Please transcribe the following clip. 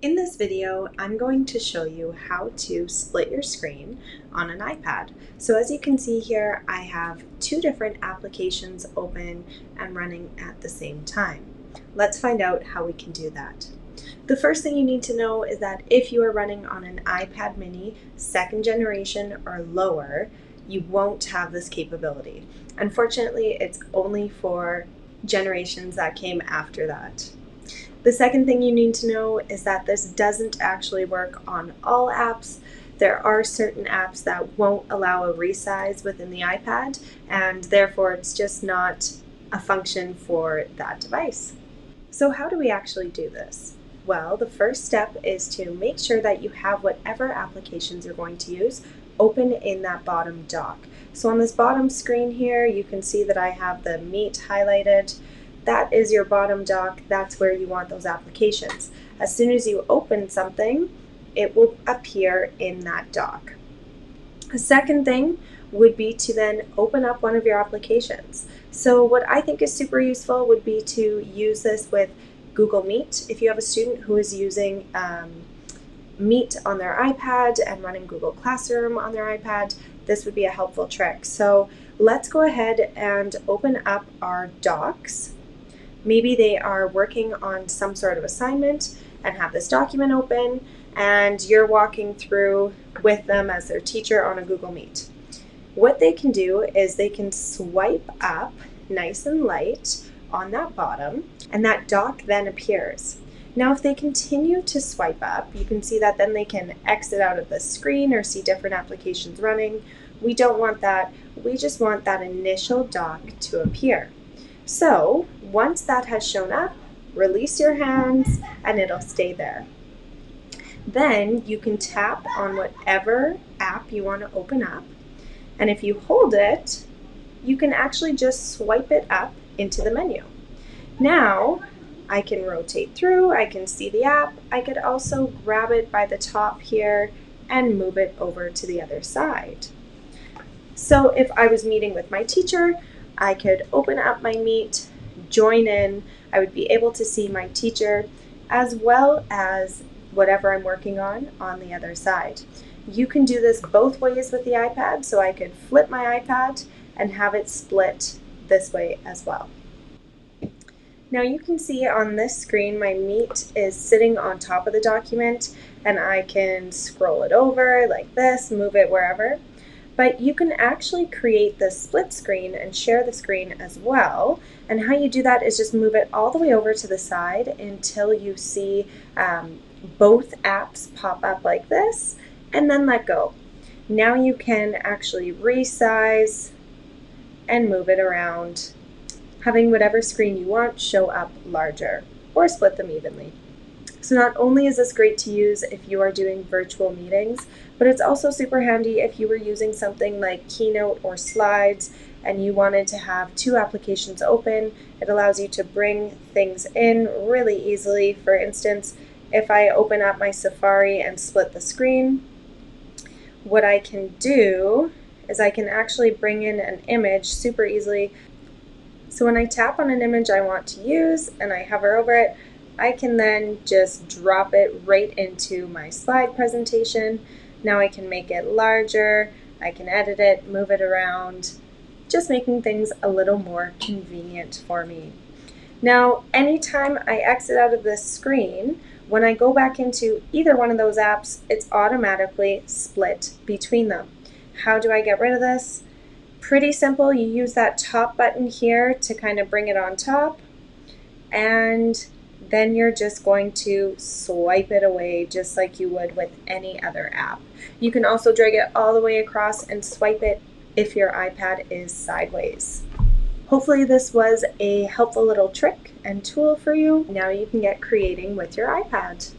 In this video, I'm going to show you how to split your screen on an iPad. So as you can see here, I have two different applications open and running at the same time. Let's find out how we can do that. The first thing you need to know is that if you are running on an iPad mini, second generation or lower, you won't have this capability. Unfortunately, it's only for generations that came after that. The second thing you need to know is that this doesn't actually work on all apps. There are certain apps that won't allow a resize within the iPad, and therefore it's just not a function for that device. So how do we actually do this? Well, the first step is to make sure that you have whatever applications you're going to use open in that bottom dock. So on this bottom screen here, you can see that I have the Meet highlighted. That is your bottom dock. That's where you want those applications. As soon as you open something, it will appear in that dock. A second thing would be to then open up one of your applications. So what I think is super useful would be to use this with Google Meet. If you have a student who is using Meet on their iPad and running Google Classroom on their iPad, this would be a helpful trick. So let's go ahead and open up our docs. Maybe they are working on some sort of assignment and have this document open, and you're walking through with them as their teacher on a Google Meet. What they can do is they can swipe up nice and light on that bottom, and that doc then appears. Now, if they continue to swipe up, you can see that then they can exit out of the screen or see different applications running. We don't want that. We just want that initial doc to appear. So once that has shown up, release your hands and it'll stay there. Then you can tap on whatever app you want to open up, and if you hold it, you can actually just swipe it up into the menu. Now I can rotate through, I can see the app, I could also grab it by the top here and move it over to the other side. So if I was meeting with my teacher, I could open up my Meet, join in, I would be able to see my teacher as well as whatever I'm working on the other side. You can do this both ways with the iPad, so I could flip my iPad and have it split this way as well. Now you can see on this screen my Meet is sitting on top of the document, and I can scroll it over like this, move it wherever. But you can actually create the split screen and share the screen as well. And how you do that is just move it all the way over to the side until you see both apps pop up like this, and then let go. Now you can actually resize and move it around, having whatever screen you want show up larger, or split them evenly. So not only is this great to use if you are doing virtual meetings, but it's also super handy if you were using something like Keynote or Slides and you wanted to have two applications open. It allows you to bring things in really easily. For instance, if I open up my Safari and split the screen, what I can do is I can actually bring in an image super easily. So when I tap on an image I want to use and I hover over it, I can then just drop it right into my slide presentation. Now I can make it larger, I can edit it, move it around, just making things a little more convenient for me. Now, anytime I exit out of this screen, when I go back into either one of those apps, it's automatically split between them. How do I get rid of this? Pretty simple. You use that top button here to kind of bring it on top, and then you're just going to swipe it away just like you would with any other app. You can also drag it all the way across and swipe it if your iPad is sideways. Hopefully this was a helpful little trick and tool for you. Now you can get creating with your iPad.